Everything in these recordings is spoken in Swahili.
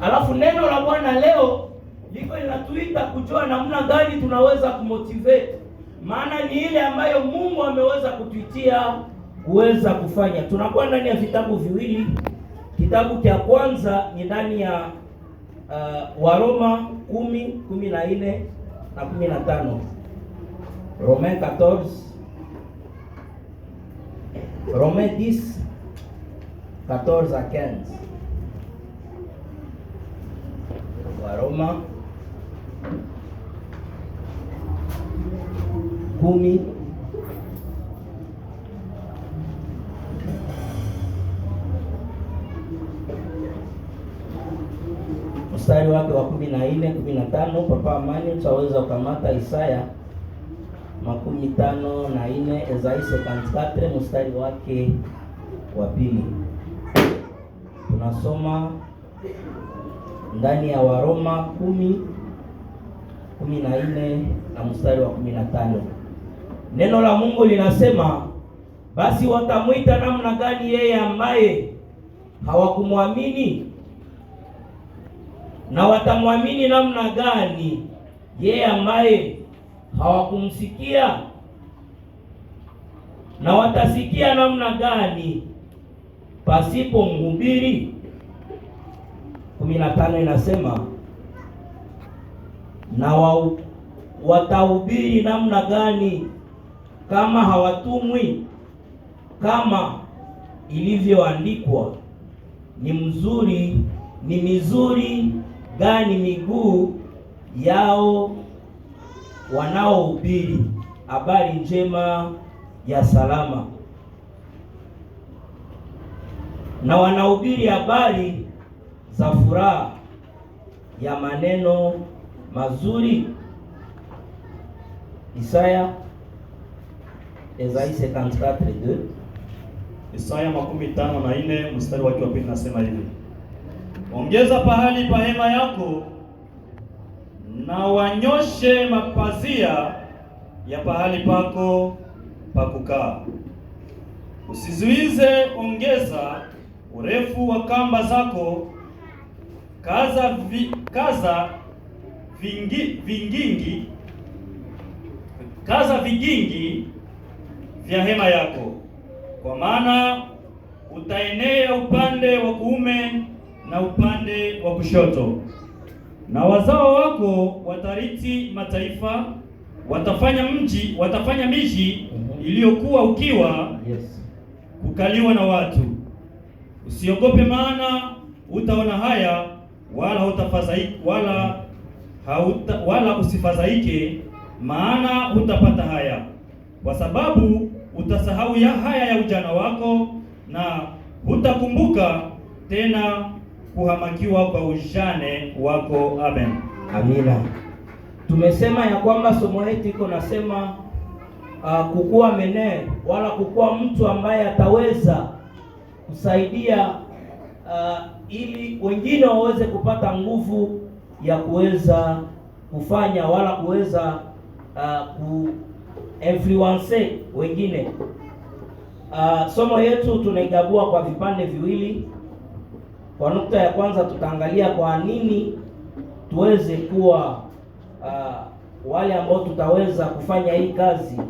Alafu neno la Bwana leo liko linatuita kujua namna gani tunaweza kumotivate, maana ni ile ambayo Mungu ameweza kutuitia kuweza kufanya. Tunakuwa ndani ya vitabu viwili. Kitabu cha kwanza ni ndani ya Waroma 10:14 na 15. Romains 14, Romains 10, 14 à 15. Waroma 10 mstari wake wa 14, 15. Papa Amani, utaweza kukamata Isaya 54, Esaii 54 mstari wake wa pili. Tunasoma ndani ya Waroma 10:14 na mstari wa 15. Neno la Mungu linasema, basi watamwita namna gani yeye ambaye hawakumwamini? Na watamwamini namna gani yeye ambaye hawakumsikia? Na watasikia namna gani pasipo mhubiri? 15 inasema, na watahubiri namna gani kama hawatumwi? Kama ilivyoandikwa, ni mizuri gani miguu yao wanaohubiri habari njema ya salama. Na wanahubiri habari za furaha ya maneno mazuri. Esaii 54:2. Isaya 54 mstari wake wa pili nasema hivi, ongeza pahali pa hema yako na wanyoshe mapazia ya pahali pako pa kukaa. Usizuize, ongeza urefu wa kamba zako, kaza vigingi vya hema yako, kwa maana utaenea upande wa kuume na upande wa kushoto. Na wazao wako watariti mataifa, watafanya miji iliyokuwa ukiwa, kukaliwa na watu. Usiogope, maana utaona haya, wala usifadhaike, maana hutapata haya, kwa sababu utasahau haya ya ujana wako, na hutakumbuka tena kuhamakiwa kwa ujane wako. Amen. Amina. Tumesema ya kwamba somo letu iko nasema kukuwa mener, wala kukuwa mtu ambaye ataweza kusaidia ili wengine waweze kupata nguvu ya kuweza kufanya wala kuweza influence wengine. Somo yetu tunaigabua kwa vipande viwili. Kwa nukta ya kwanza tutaangalia kwa nini tuweze kuwa wale ambao tutaweza kufanya hii kazi,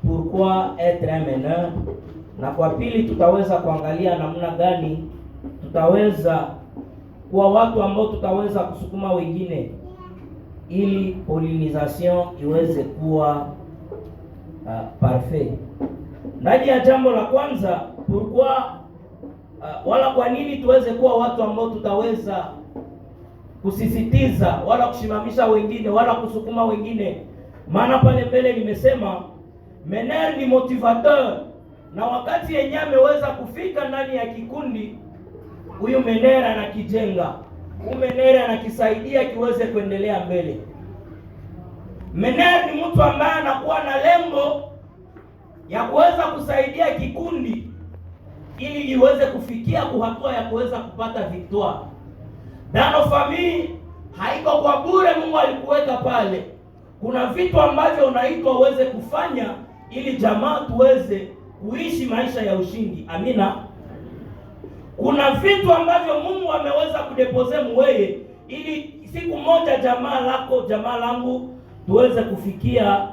pourquoi être un meneur, na kwa pili tutaweza kuangalia namna gani tutaweza kuwa watu ambao tutaweza kusukuma wengine ili pollinisation iweze kuwa parfait. Ndani ya jambo la kwanza, pourquoi wala kwa nini tuweze kuwa watu ambao tutaweza kusisitiza wala kusimamisha wengine wala kusukuma wengine. Maana pale mbele nimesema mener ni motivateur, na wakati yenye ameweza kufika ndani ya kikundi, huyu mener anakijenga, huyu mener anakisaidia kiweze kuendelea mbele. Mener ni mtu ambaye anakuwa na lengo ya kuweza kusaidia kikundi ili iweze kufikia hatua ya kuweza kupata victoire. Dano famille haiko kwa bure, Mungu alikuweka pale. Kuna vitu ambavyo unaitwa uweze kufanya ili jamaa tuweze kuishi maisha ya ushindi. Amina. kuna vitu ambavyo Mungu ameweza kudepose mweye, ili siku moja jamaa langu tuweze kufikia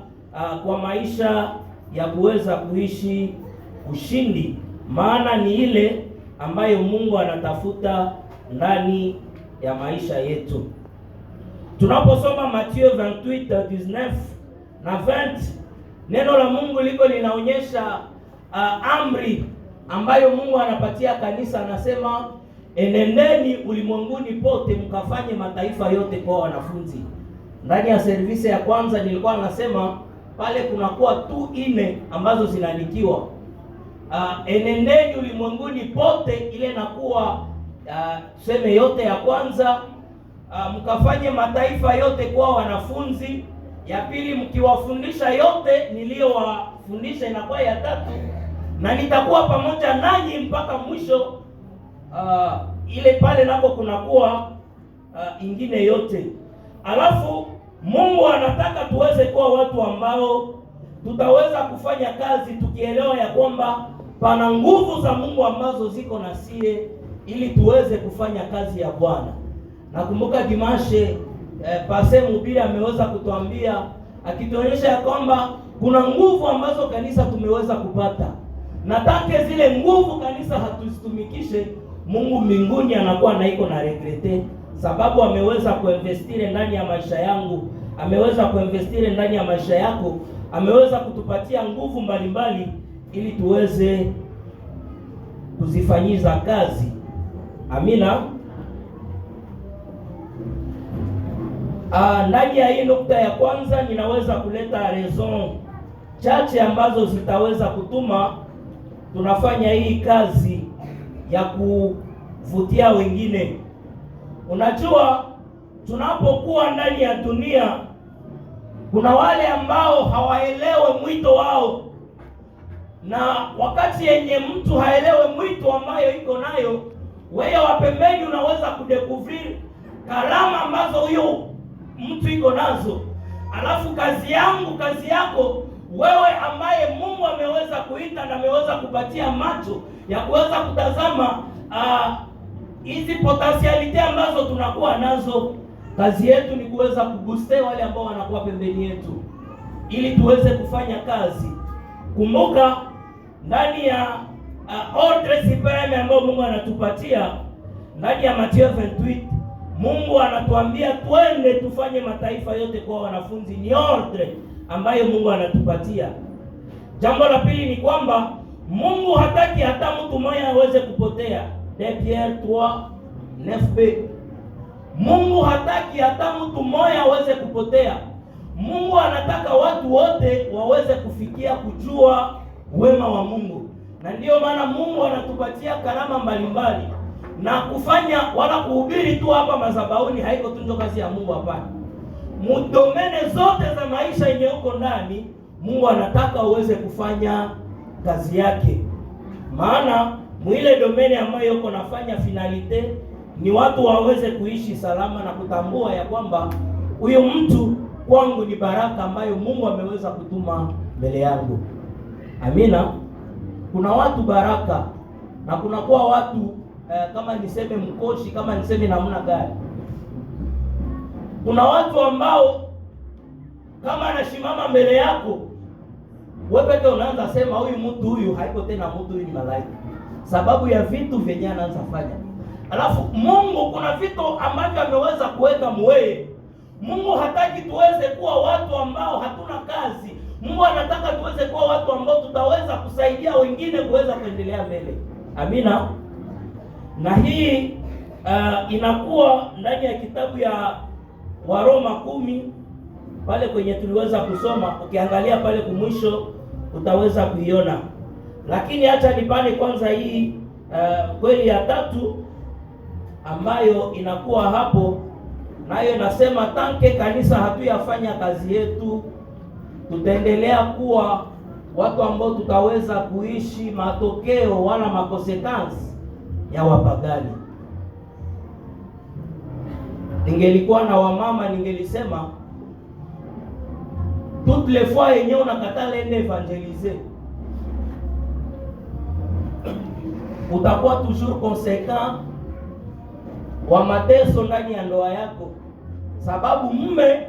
kwa maisha ya kuweza kuishi ushindi. Maana ni ile ambayo Mungu anatafuta ndani ya maisha yetu. Tunaposoma Mathayo 28:19 na 20, neno la Mungu liko linaonyesha amri ambayo Mungu anapatia kanisa. Anasema, enendeni ulimwenguni pote mkafanye mataifa yote kwa wanafunzi. Ndani ya service ya kwanza nilikuwa nasema pale kunakuwa tu 4 ambazo zinaandikiwa. Enendeni ulimwenguni pote, ile nakuwa tuseme yote ya kwanza. Mkafanye mataifa yote kwa wanafunzi. Ya pili, mkiwafundisha yote niliyowafundisha, inakuwa ya tatu, na nitakuwa pamoja nanyi mpaka mwisho. Ile pale nako kunakuwa ingine yote. Alafu Mungu anataka tuweze kuwa watu ambao tutaweza kufanya kazi tukielewa ya kwamba pana nguvu za Mungu ambazo ziko na sie ili tuweze kufanya kazi ya Bwana. Nakumbuka Dimashe pase mhubiri ameweza kutuambia, akituonyesha ya kwamba kuna nguvu ambazo kanisa tumeweza kupata, na tanke zile nguvu kanisa hatuzitumikishe, Mungu mbinguni anakuwa na iko na regrete, sababu ameweza kuinvestire ndani ya maisha yangu, ameweza kuinvestire ndani ya maisha yako, ameweza kutupatia nguvu mbalimbali ili tuweze kuzifanyiza kazi. Amina. Ndani ya hii nukta ya kwanza ninaweza kuleta raison chache ambazo zitaweza kutuma tunafanya hii kazi ya kuvutia wengine. Unajua, tunapokuwa ndani ya dunia kuna wale ambao hawaelewe mwito wao, na wakati yenye mtu haelewe mwito ambayo iko nayo, wewe wa pembeni unaweza kudekuvrir karama ambazo huyo mtu iko nazo. Alafu kazi yako wewe ambaye Mungu ameweza kuita na ameweza kupatia macho ya kuweza kutazama hizi potentiality ambazo tunakuwa nazo, kazi yetu ni kuweza kubooster wale ambao wanakuwa pembeni yetu ili tuweze kufanya kazi. Kumbuka ndani ya ordre supreme ambayo Mungu anatupatia ndani ya Mathayo 28, Mungu anatuambia twende tufanye mataifa yote kwa wanafunzi. Ni ordre ambayo Mungu anatupatia. Jambo la pili ni kwamba Mungu hataki hata mtu mmoja aweze kupotea. De Pierre 3:9b. Mungu hataki hata mtu mmoja aweze kupotea. Mungu anataka watu wote waweze kufikia kujua wema wa Mungu. Na ndiyo maana Mungu anatupatia karama mbalimbali. Na kufanya wala kuhubiri tu hapa madhabahuni haiko tu kazi ya Mungu, hapana. Mudomene zote za maisha yenye uko ndani, Mungu anataka uweze kufanya kazi yake. Maana mwile domene ambayo yuko nafanya finalite ni watu waweze kuishi salama na kutambua ya kwamba huyo mtu kwangu ni baraka ambayo Mungu ameweza kutuma mbele yangu. Amina. Kuna watu baraka na kuna kuwa watu kama niseme mkoshi, kama niseme namna gani. Kuna watu ambao kama anashimama mbele yako, wewe pekee unaanza sema huyu mtu huyu haiko tena mtu, huyu ni malaika, sababu ya vitu vyenye anaanza fanya. Alafu Mungu kuna vitu ambavyo ameweza kuweka mweye. Mungu hataki tuweze kuwa watu ambao hatuna kazi. Mungu anataka tuweze kuwa watu ambao tutaweza kusaidia wengine kuweza kuendelea mbele. Amina. Na hii inakuwa ndani ya kitabu ya Waroma 10 pale kwenye tuliweza kusoma. Ukiangalia pale kumwisho utaweza kuiona. Lakini hata nipane kwanza hii kweli ya tatu ambayo inakuwa hapo, nayo nasema tanke kanisa hatuyafanya kazi yetu, tutaendelea kuwa watu ambao tutaweza kuishi matokeo wala makonsekansi ya wapagani. Ningelikuwa na wamama ningelisema toutes les fois yenyewe unakatala ende evangeliser, utakuwa toujours conséquent wa mateso ndani ya ndoa yako, sababu mume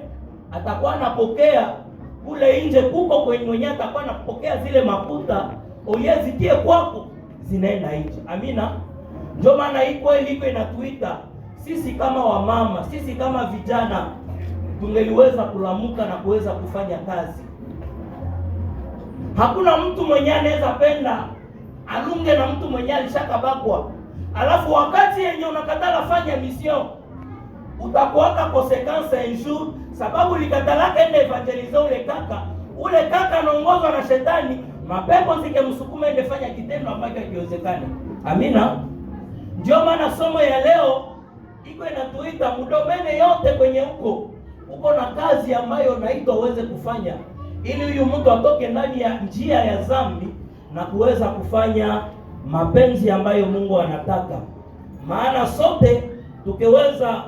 atakuwa anapokea kule nje, kuko kwenye mwenye atakuwa anapokea zile mafuta uliyezitie kwako zinaenda nje. Amina. Ndio maana hii kweli iko inatuita sisi kama wamama, sisi kama vijana tungeliweza kulamuka na kuweza kufanya kazi. Hakuna mtu mwenye anaweza penda alunge na mtu mwenye alishakabakwa, alafu wakati yenye unakatala fanya mission utakuwaka consequence un jour, sababu likatalaka ende evangelize ule kaka anaongozwa na shetani, mapepo zikemsukuma ende fanya kitendo ambacho hakiwezekani. Amina. Ndio maana somo ya leo iko inatuita mudomene yote kwenye uko na kazi ambayo naitwa uweze kufanya, ili huyu mtu atoke ndani ya njia ya dhambi na kuweza kufanya mapenzi ambayo Mungu anataka. Maana sote tukiweza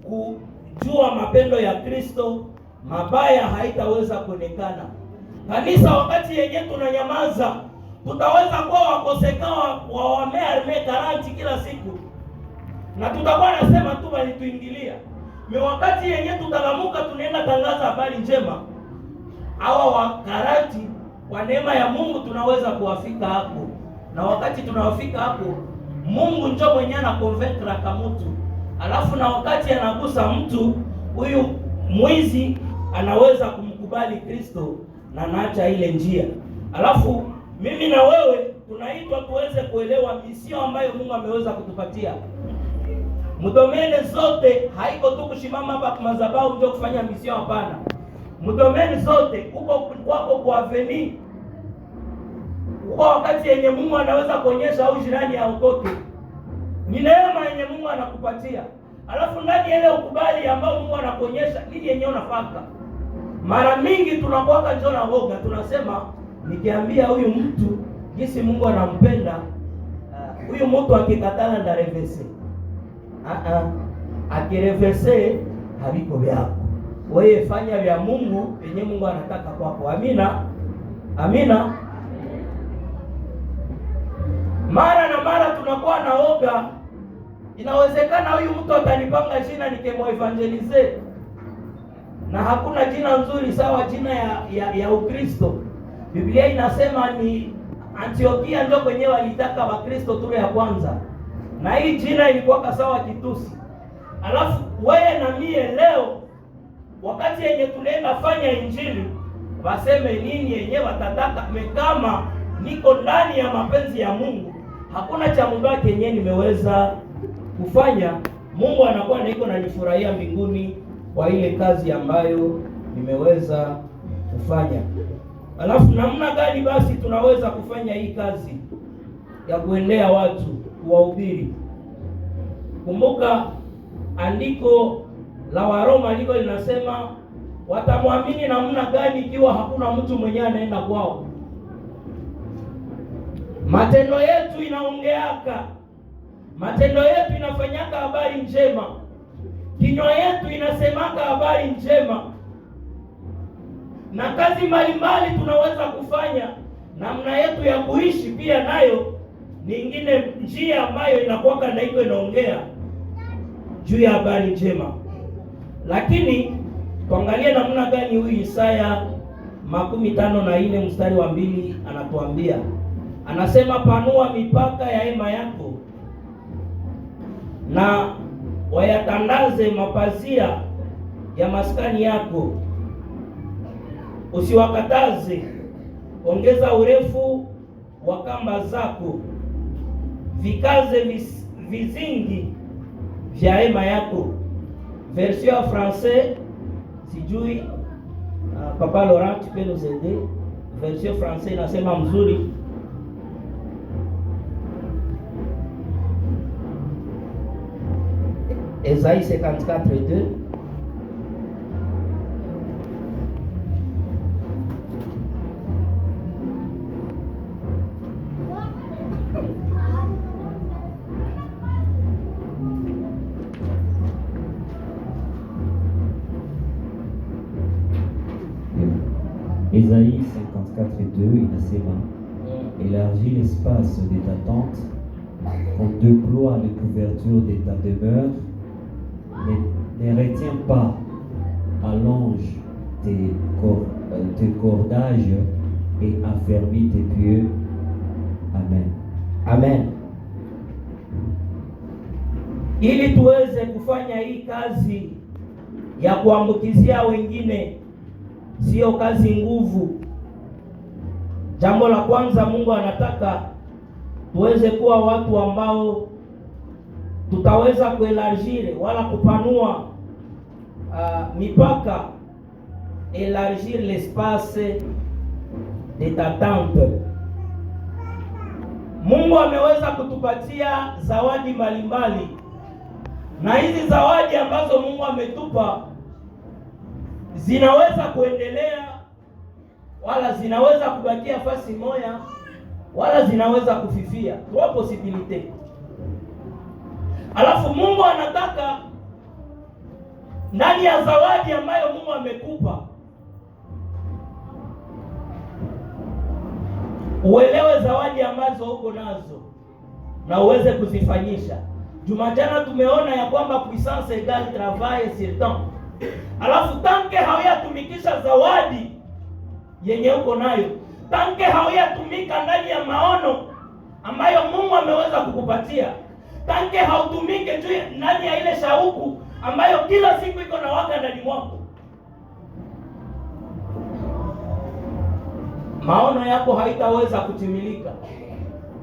kujua mapendo ya Kristo, mabaya haitaweza kuonekana. Kanisa, wakati yenye tunanyamaza, tutaweza kuwa wakoseka wa wamearme karanti kila siku, na tutakuwa nasema tu walituingilia. Wakati yenye tutalamuka, tunaenda tangaza habari njema, hawa wakarati kwa neema ya Mungu tunaweza kuwafika hapo. Na wakati tunawafika hapo, Mungu njoo mwenyewe anakonvaincre mtu, alafu na wakati anagusa mtu huyu mwizi anaweza kumkubali Kristo na naacha ile njia. Alafu mimi na wewe tunaitwa tuweze kuelewa misio ambayo Mungu ameweza kutupatia. Mdomene zote haiko tu kushimama hapa kwa madhabahu ndio kufanya misio, hapana. Mdomene zote uko kwako kwa aveni. Kwa wakati yenye Mungu anaweza kuonyesha au jirani aokoke, ni neema yenye Mungu anakupatia. Alafu ndani ile ukubali ambao Mungu anakuonyesha nini yenyewe unafaka. Mara mingi tunakuwa njoo na woga, tunasema nikiambia huyu mtu jinsi Mungu anampenda, huyu mtu akikatana nda revese. Akirevese haviko vyako. Wewe fanya vya Mungu yenye Mungu anataka kwako. Amina. Amina. Mara na mara tunakuwa na woga, inawezekana huyu mtu atanipanga jina nikemwevangelize, na hakuna jina nzuri sawa jina ya Ukristo. Biblia inasema ni Antiokia ndio kwenye walitaka Wakristo tule ya kwanza, na hii jina ilikuwa sawa kitusi. Alafu wewe na mie leo wakati yenye tunaenda fanya injili, waseme nini yenye watataka, kama niko ndani ya mapenzi ya Mungu, hakuna cha mbaki yenye nimeweza kufanya. Mungu anakuwa niko na nifurahia mbinguni kwa ile kazi ambayo nimeweza kufanya. Alafu namna gani basi tunaweza kufanya hii kazi ya kuendea watu, kuwahubiri? Kumbuka andiko la Waroma liko linasema watamwamini namna gani ikiwa hakuna mtu mwenyewe anaenda kwao? Matendo yetu inaongeaka, matendo yetu inafanyaka habari njema, kinywa yetu inasemaka habari njema, na kazi mbalimbali tunaweza kufanya. Namna yetu ya kuishi pia nayo ni ingine njia ambayo inakuwa na iko inaongea juu ya habari njema. Lakini tuangalie namna gani huyu Isaya 54 mstari wa 2 anatuambia. Anasema, panua mipaka ya hema yako na wayatandaze mapazia ya maskani yako, usiwakataze. Ongeza urefu wa kamba zako, vikaze vizingi vya hema yako. Version ya français sijui, Papa Laurent tu peux nous aider? Version français inasema mzuri. Esaïe 54:2. Esaïe 54:2 inasema, élargis l'espace de ta tente on déploie les couvertures de ta demeure, ne retiens pas, allonge tes cordages et affermis tes pieds. Amen. Amen. Ili tuweze kufanya hii kazi ya kuambukizia wengine, sio kazi nguvu. Jambo la kwanza, Mungu anataka tuweze kuwa watu ambao tutaweza kuelargir wala kupanua mipaka, élargir l'espace de ta tente. Mungu ameweza kutupatia zawadi mbalimbali, na hizi zawadi ambazo Mungu ametupa zinaweza kuendelea wala zinaweza kubakia fasi moja wala zinaweza kufifia. Trois possibilités. Alafu Mungu anataka ndani ya zawadi ambayo Mungu amekupa uelewe zawadi ambazo uko nazo na uweze kuzifanyisha. Jumajana tumeona ya kwamba puissance égale travail sur temps. Alafu tanke hauyatumikisha zawadi yenye uko nayo, tanke hauyatumika ndani ya maono ambayo Mungu ameweza kukupatia, tanke hautumike juu ndani ya ile shauku ambayo kila siku iko na waka ndani mwako, maono yako haitaweza kutimilika.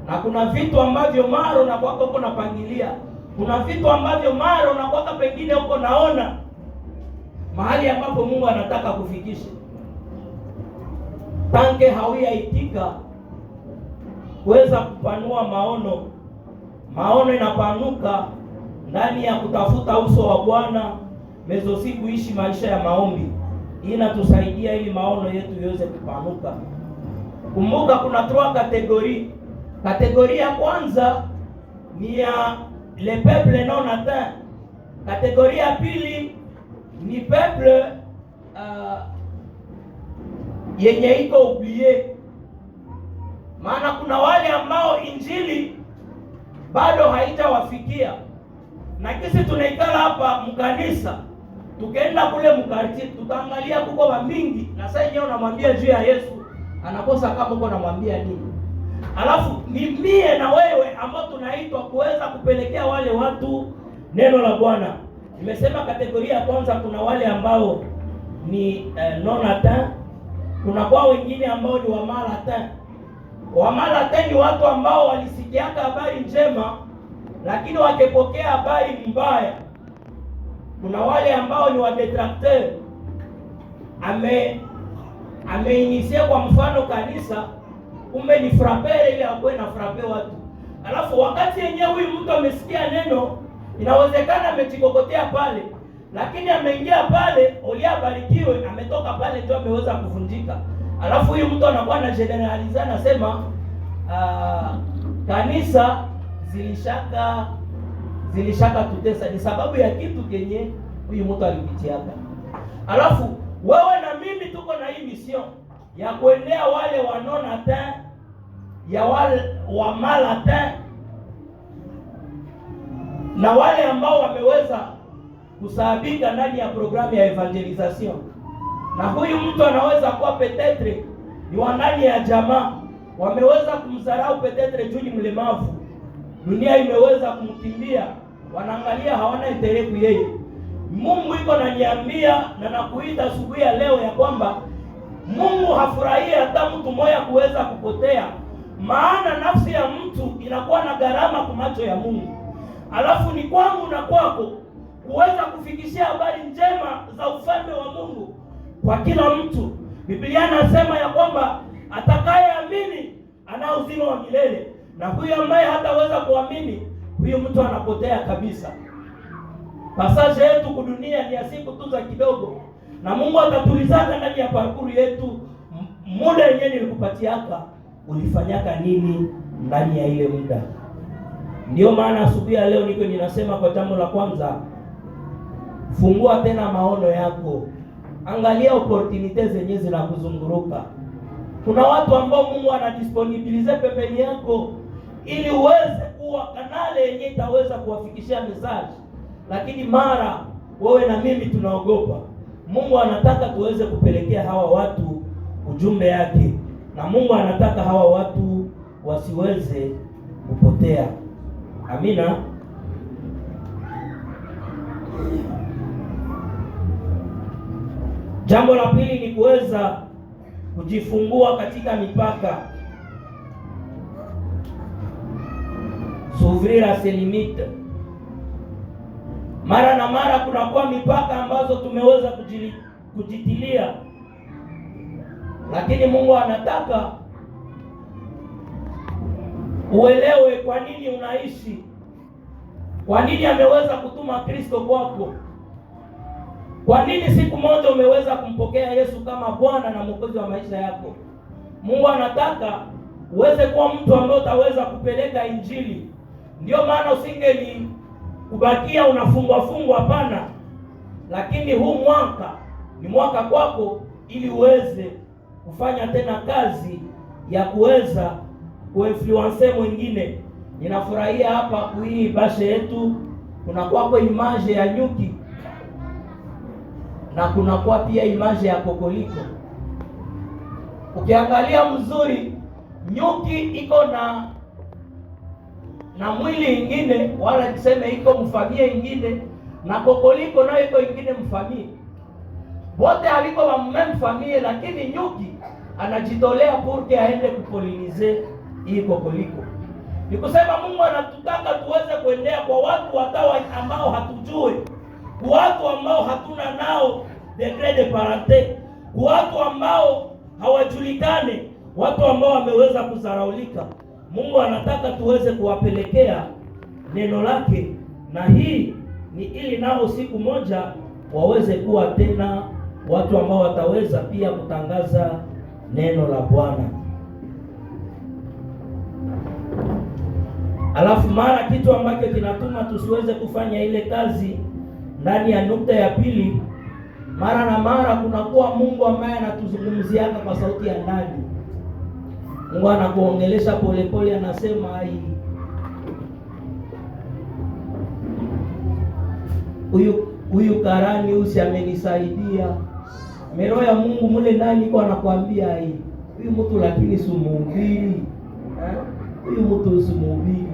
Na kuna vitu ambavyo maro na kwako uko napangilia, kuna vitu ambavyo maro na kwako pengine uko naona mahali ambapo Mungu anataka kufikisha. Tanke hauiaitika kuweza kupanua maono, maono inapanuka ndani ya kutafuta uso wa Bwana, mezosi kuishi maisha ya maombi. Hii inatusaidia ili maono yetu iweze kupanuka. Kumbuka kuna 3 kategori. Kategori ya kwanza ni ya le peuple non atteint. Kategori ya pili ni peuple yenye iko oublié. Maana kuna wale ambao injili bado haitawafikia. Na kisi tunaikala hapa mkanisa, tukaenda kule mkarti, tutaangalia kuko wa mingi, na sasa yenyewe unamwambia juu ya Yesu, anakosa kama uko namwambia nini. Alafu ni mie na wewe ambao tunaitwa kuweza kupelekea wale watu neno la Bwana. Nimesema kategoria ya kwanza kuna wale ambao ni non atteint, kuna kwa wengine ambao ni wa mal atteint. Wa mal atteint ni watu ambao walisikiaka habari njema lakini wakipokea habari mbaya. Kuna wale ambao ni wa detracteur, ameinisia kwa mfano kanisa, kumbe ni frapere ile ambayo na frappe watu. Alafu wakati yenyewe huyu mtu amesikia neno, inawezekana amejikokotea pale, lakini ameingia pale uliabarikiwe, ametoka pale ndio ameweza kuvunjika. Alafu huyu mtu anakuwa na generaliza, anasema kanisa zilishaka tutesa, ni sababu ya kitu kenye huyu mtu alipitiaka. Alafu wewe na mimi tuko na hii mission ya kuendea wale wa non atteint, ya wale wa mal atteint, na wale ambao wameweza kusaabika ndani ya programu ya evangelisation. Na huyu mtu anaweza kuwa petetre ni wa ndani ya jamaa, wameweza kumdharau petetre juu ni mlemavu, dunia imeweza kumkimbia, wanaangalia hawana endereku yeye. Mungu iko naniambia na nakuita asubuhi ya leo ya kwamba Mungu hafurahii hata mtu mmoja kuweza kupotea, maana nafsi ya mtu inakuwa na gharama kwa macho ya Mungu. Alafu ni kwangu na kwako kuweza kufikishia habari njema za ufalme wa Mungu kwa kila mtu. Biblia inasema ya kwamba atakayeamini ana uzima wa milele, na huyo ambaye hataweza kuamini, huyo mtu anapotea kabisa. Pasaje yetu kudunia ni ya siku tu za kidogo, na Mungu atatulizaka ndani ya parkuru yetu. Muda yenyewe nilikupatiaka, ulifanyaka nini ndani ya ile muda? Ndio maana asubuhi ya leo niko ninasema kwa jambo la kwanza, fungua tena maono yako. Angalia opportunities zenye zinakuzunguruka. Kuna watu ambao Mungu anadisponibilize pembeni yako ili uweze kuwa kanale yenye itaweza kuwafikishia message. Lakini mara wewe na mimi tunaogopa. Mungu anataka tuweze kupelekea hawa watu ujumbe yake, na Mungu anataka hawa watu wasiweze kupotea. Amina. Jambo la pili ni kuweza kujifungua katika mipaka. S'ouvrir à ses limites. Mara na mara kunakuwa mipaka ambazo tumeweza kujitilia, lakini Mungu anataka uelewe kwa nini unaishi, kwa nini ameweza kutuma Kristo kwako, kwa nini siku moja umeweza kumpokea Yesu kama Bwana na Mwokozi wa maisha yako. Mungu anataka uweze kuwa mtu ambaye utaweza kupeleka Injili. Ndio maana usingeli kubakia unafungwa, hapana. Lakini huu mwaka ni mwaka kwako, ili uweze kufanya tena kazi ya kuweza kuinfluence mwingine. Ninafurahia hapa hii bashe yetu kuna kwako image ya nyuki na kuna kwa pia image ya kokoliko. Ukiangalia mzuri, nyuki iko na mwili ingine, wala niseme iko mfamia ingine, na kokoliko nayo iko ingine mfamia. Wote aliko wa mmemfamia, lakini nyuki anajitolea purke aende kupolinize hii kokoliko. Ni kusema Mungu anatutaka tuweze kuendea kwa watu watawa ambao hatujue, kwa watu ambao hatuna nao degré de parenté, kwa watu ambao hawajulikane, watu ambao wameweza kuzaraulika. Mungu anataka tuweze kuwapelekea neno lake, na hii ni ili nao siku moja waweze kuwa tena watu ambao wataweza pia kutangaza neno la Bwana. Alafu mara kitu ambacho kinatuma tusiweze kufanya ile kazi ndani ya nukta ya pili, mara na mara kunakuwa Mungu ambaye anatuzungumziaka kwa sauti ya ndani. Mungu anakuongelesha polepole, anasema huyu karani usiamenisaidia. Mero ya Mungu mule ndani iko anakuambia huyu mtu lakini sumuhubiri. Huyu mtu sumuhubiri.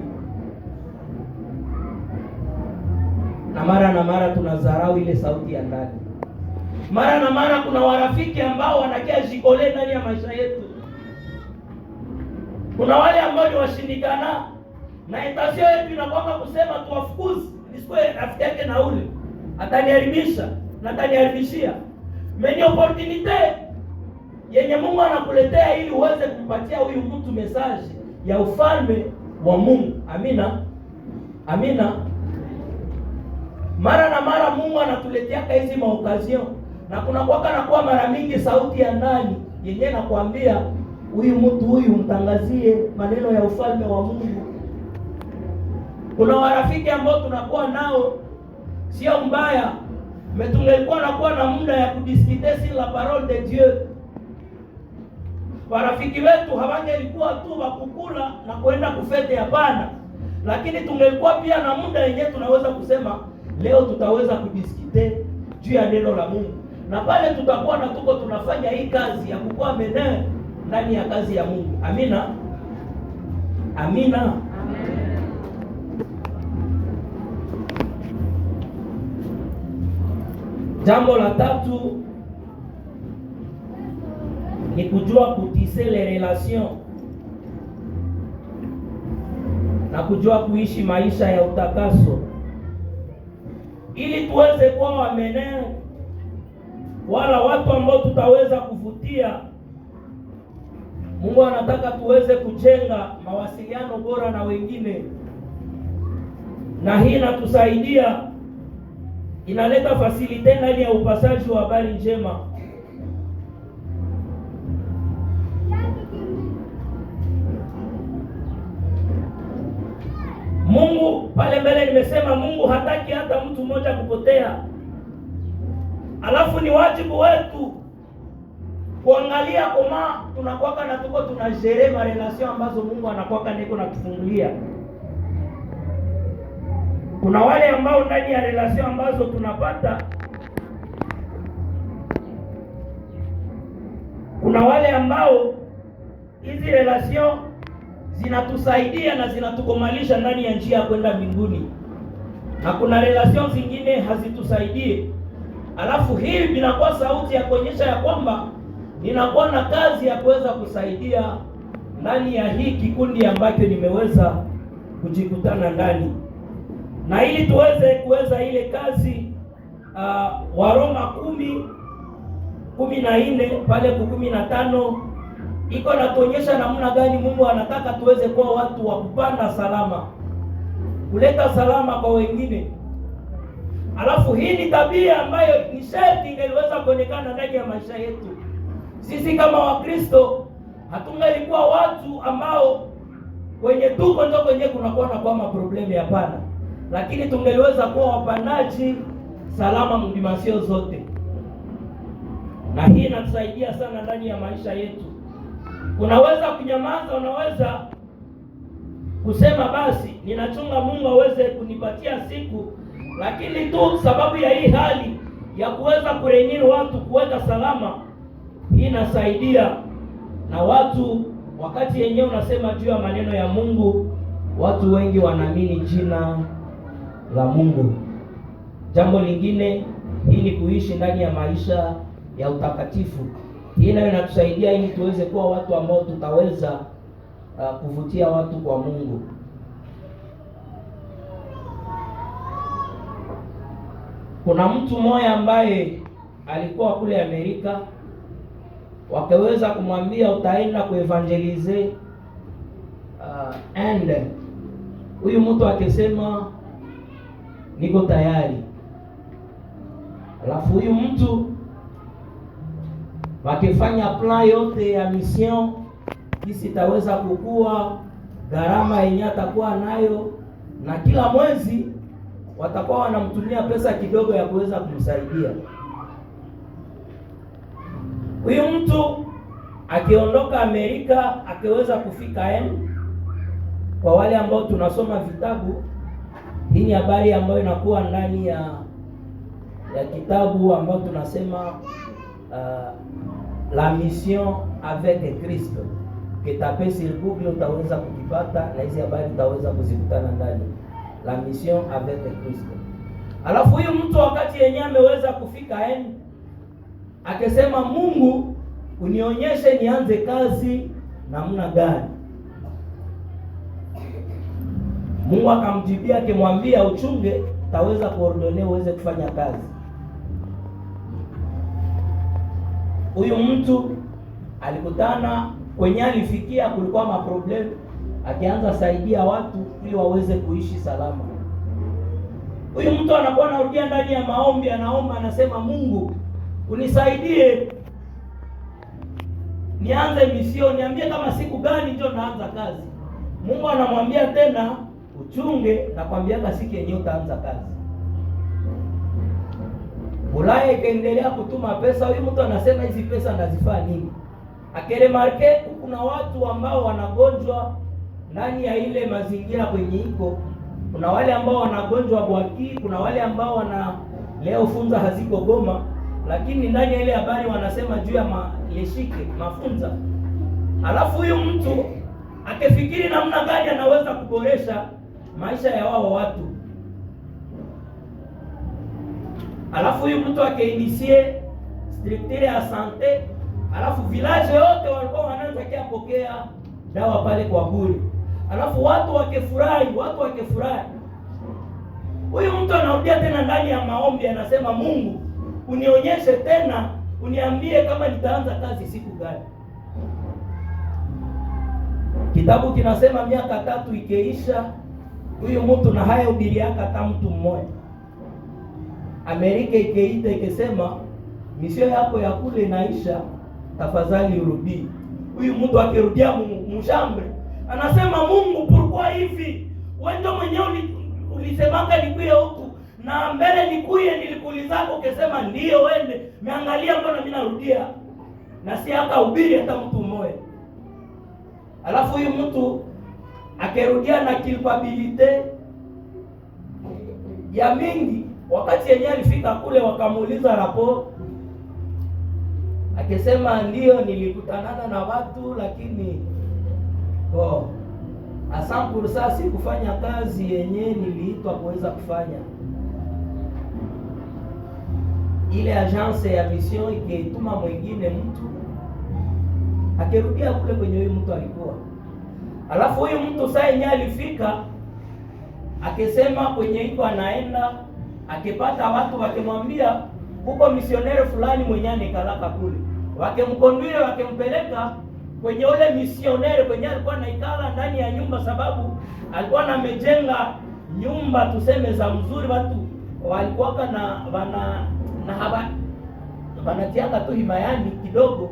Na mara tunadharau ile sauti ya ndani. Mara na mara kuna warafiki ambao wanakia jikole ndani ya maisha yetu. Kuna wale ambao ni washindikana, na intention yetu inakuwa kusema tuwafukuze, nisikuwe rafiki yake na ule ataniharibisha na ataniharibishia. Mwenye opportunity yenye Mungu anakuletea ili uweze kumpatia huyu mtu message ya ufalme wa Mungu. Amina. Amina. Mara na mara Mungu anatuletea hizi maokazio, na kuna kwa mara mingi sauti ya ndani yenye nakwambia huyu mtu huyu mtangazie maneno ya ufalme wa Mungu. Kuna warafiki ambao tunakuwa nao sio mbaya, tungekuwa na muda ya kudiskute sur la parole de Dieu. Warafiki wetu hawangelikuwa tu wakukula na kwenda kufete, hapana, lakini tungekuwa pia na muda yenye tunaweza kusema leo tutaweza kudiskute juu ya neno la Mungu, na pale tutakuwa na tuko tunafanya hii kazi ya kukua menee ndani ya kazi ya Mungu. Amina. Amina. Amen. Jambo la tatu ni kujua kutise les relations na kujua kuishi maisha ya utakaso, ili tuweze kuwa wamenee wala watu ambao tutaweza kuvutia. Mungu anataka tuweze kujenga mawasiliano bora na wengine, na hii inatusaidia, inaleta fasilite ndani ya upasaji wa habari njema. Mungu pale mbele nimesema Mungu hataki hata mtu mmoja kupotea. Alafu ni wajibu wetu kuangalia koma tunakuwaka na tuko tunajere ma relation ambazo Mungu anakuwaka niko na kufungulia. Kuna wale ambao ndani ya relation ambazo tunapata, kuna wale ambao hizi relation zinatusaidia na zinatukomalisha ndani ya njia ya kwenda mbinguni, na kuna relation zingine hazitusaidie. Alafu hii inakuwa sauti ya kuonyesha ya kwamba ninakuwa na kazi ya kuweza kusaidia ndani ya hii kikundi ambacho nimeweza kujikutana ndani. Na ili tuweze kuweza ile kazi Waroma 10:14 pale ku 15 iko natuonyesha namna gani Mungu anataka tuweze kuwa watu wa kupanda salama, kuleta salama kwa wengine. Alafu hii ni tabia ambayo ni sharti ingeweza kuonekana ndani ya maisha yetu. Sisi kama Wakristo hatungelikuwa watu ambao kwenye tuko ndio kwenye kunakuwa na kwa maproblemi, hapana, lakini tungeliweza kuwa wapanaji salama mdimasio zote, na hii inatusaidia sana ndani ya maisha yetu. Unaweza kunyamaza, unaweza kusema basi ninachunga Mungu aweze kunipatia siku, lakini tu sababu ya hii hali ya kuweza kurenyini watu kuweka salama, hii inasaidia. Na watu wakati yenyewe unasema juu ya maneno ya Mungu, watu wengi wanaamini jina la Mungu. Jambo lingine, hii ni kuishi ndani ya maisha ya utakatifu. Hii nayo inatusaidia ili tuweze kuwa watu ambao tutaweza kuvutia watu kwa Mungu. Kuna mtu mmoja ambaye alikuwa kule Amerika, wakaweza kumwambia utaenda kuevangelize and huyu mtu akisema niko tayari. Alafu huyu mtu wakifanya plan yote ya mission, kisi taweza kukua gharama yenye atakuwa nayo, na kila mwezi watakuwa wanamtumia pesa kidogo ya kuweza kumsaidia. Huyu mtu akiondoka Amerika akiweza kufika kwa wale ambao tunasoma vitabu, hii ni habari ambayo inakuwa ndani ya kitabu ambao tunasema la mission avec Christ. Kitape sur Google utaweza kukipata, na hizi habari utaweza kuzikutana ndani, la mission avec Christ. Alafu huyu mtu wakati yenyewe ameweza kufika akisema Mungu unionyeshe nianze kazi namna gani. Mungu akamjibia akimwambia uchunge, taweza kuordone uweze kufanya kazi. Huyu mtu alikutana kwenye alifikia kulikuwa maproblemu, akianza saidia watu ili waweze kuishi salama. Huyu mtu anakuwa anarudia ndani ya maombi, anaomba, anasema Mungu unisaidie nianze mission, niambie kama siku gani ndio naanza kazi. Mungu anamwambia tena uchunge, nakwambia siku yenyewe utaanza kazi. Ulaya ikaendelea kutuma pesa. Huyu mtu anasema hizi pesa nazifaa nini? Akeremarke kuna watu ambao wanagonjwa ndani ya ile mazingira kwenye iko. Kuna wale ambao wanagonjwa bwaki, kuna wale ambao wana leo funza haziko Goma, lakini ndani ya ile habari wanasema juu ya leshike mafunza. Alafu huyu mtu akifikiri namna gani anaweza kuboresha maisha ya wao watu. Alafu huyu mtu akainisie structure ya sante, alafu village yote walikuwa wanaanza kupokea dawa pale kwa bure. Alafu watu wakifurahi. Huyu mtu anarudia tena ndani ya maombi, anasema Mungu unionyeshe tena, uniambie kama nitaanza kazi siku gani. Kitabu kinasema miaka 3 ikeisha, huyu mtu na haya ubiri hata mtu mmoja. Amerika ikeita ikisema misio yako ya kule inaisha, tafadhali urudi. Huyu mtu akirudia mshambre, anasema Mungu pourquoi hivi? Wewe ndio mwenyewe ulisemanga nikuye huku, na mbele nikuye nilikulizako ukisema ndio wende. Meangalia mbona mimi narudia. na si akahubiri hata mtu mmoja. Alafu huyu mtu akirudia na culpabilite ya mingi. Wakati yenyewe alifika kule, wakamuuliza rapport, akisema ndio nilikutanana na watu, lakini asampurusa si kufanya kazi yenye niliitwa kuweza kufanya. Ile agence ya mission ikituma mwingine mtu, akirudia kule kwenye huyu mtu alikuwa. Alafu huyu mtu saa yenyewe alifika, akisema kwenye iko anaenda, akipata watu wakimwambia huko misionere fulani mwenye anikalaka kule, wakimkonduile wakimpeleka kwenye ule misionere kwenye alikuwa naikala ndani ya nyumba, sababu alikuwa namejenga nyumba tuseme za mzuri, watu walikuwa na wanatiaka tu himayani kidogo.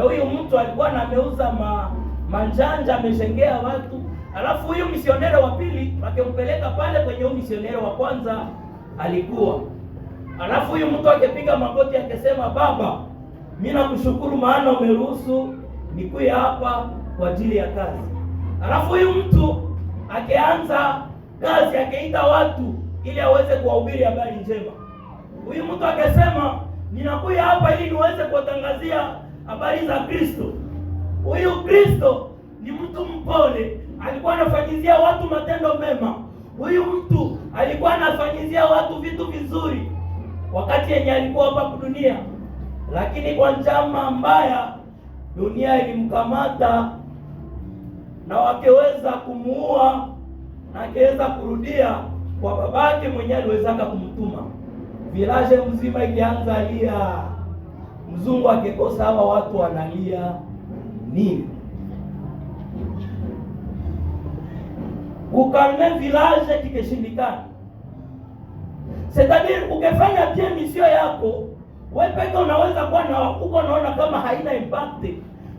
Huyu mtu alikuwa ameuza manjanja, amejengea watu. Alafu huyu misionere wa pili wakimpeleka pale kwenye huyu misionere wa kwanza alikuwa. Alafu huyu mtu akipiga magoti akisema, baba, mimi nakushukuru maana umeruhusu nikuye hapa kwa ajili ya kazi. Alafu huyu mtu akianza kazi, akiita watu ili aweze kuwahubiri habari njema. Huyu mtu akisema, ninakuja hapa ili niweze kuwatangazia habari za Kristo. Huyu Kristo ni mtu mpole, alikuwa anafanyizia watu matendo mema. Huyu mtu alikuwa anafanyizia watu vitu vizuri wakati yenye alikuwa hapa dunia, lakini kwa njama mbaya dunia ilimkamata na wakeweza kumuua, na akaweza kurudia kwa babake mwenye aliwezaka kumtuma. Village mzima ilianza lia, mzungu akikosa hawa watu wanalia nini? Ukalme village kikeshindikana. C'est-à-dire ukifanya bien mission yako, wewe peke unaweza kuwa na uko naona kama haina impact.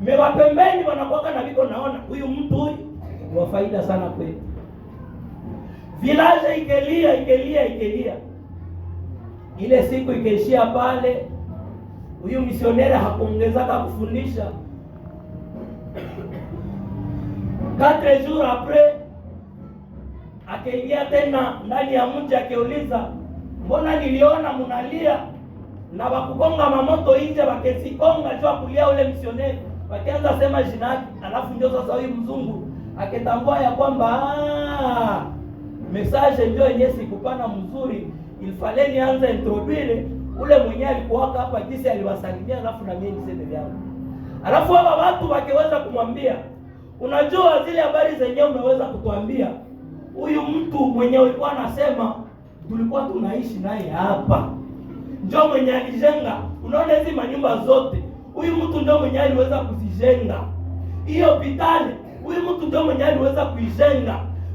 Mewa pembeni wanakuwa na viko naona huyu mtu huyu ni wa faida sana kwetu. Village ikelia. Ile siku ikaishia pale. Huyu misionere hakuongezaka kufundisha. 4 jours après akaingia tena ndani ya mji, akiuliza, mbona niliona mnalia na wakugonga mamoto nje, wakesikonga jua kulia ule misionere, wakianza sema jina yake. Alafu ndio sasa huyu mzungu akitambua ya kwamba message ndio yenyewe sikupana mzuri, ilifale nianze introduire ule mwenye alikuwa hapa jinsi aliwasalimia, alafu na mimi niseme vyao. Alafu hawa watu wakiweza kumwambia, unajua zile habari zenyewe umeweza kutuambia, huyu mtu mwenye alikuwa anasema tulikuwa tunaishi naye hapa, ndio mwenye alijenga, unaona hizi manyumba zote, huyu mtu ndio mwenye aliweza kuzijenga. Hiyo hospitali, huyu mtu ndio mwenye aliweza kuijenga.